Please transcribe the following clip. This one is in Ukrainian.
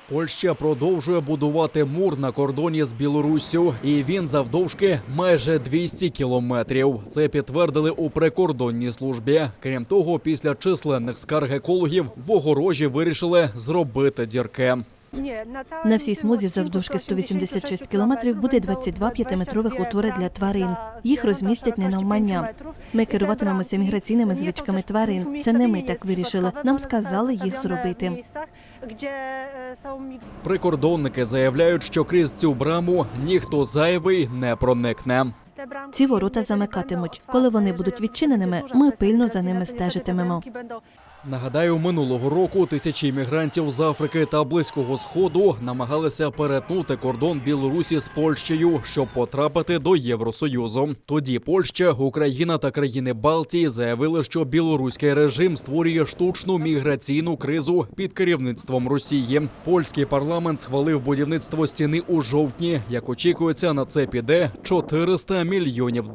Польща продовжує будувати мур на кордоні з Білоруссю, і він завдовжки майже 200 кілометрів. Це підтвердили у прикордонній службі. Крім того, після численних скарг екологів в огорожі вирішили зробити дірки. На всій смузі завдовжки 186 кілометрів буде 22 п'ятиметрових утвори для тварин. Їх розмістять не навмання. Ми керуватимемося міграційними звичками тварин. Це не ми так вирішили. Нам сказали їх зробити. Прикордонники заявляють, що крізь цю браму ніхто зайвий не проникне. Ці ворота замикатимуть. Коли вони будуть відчиненими, ми пильно за ними стежитимемо. Нагадаю, минулого року тисячі мігрантів з Африки та Близького Сходу намагалися перетнути кордон Білорусі з Польщею, щоб потрапити до Євросоюзу. Тоді Польща, Україна та країни Балтії заявили, що білоруський режим створює штучну міграційну кризу під керівництвом Росії. Польський парламент схвалив будівництво стіни у жовтні. Як очікується, на це піде $400 мільйонів.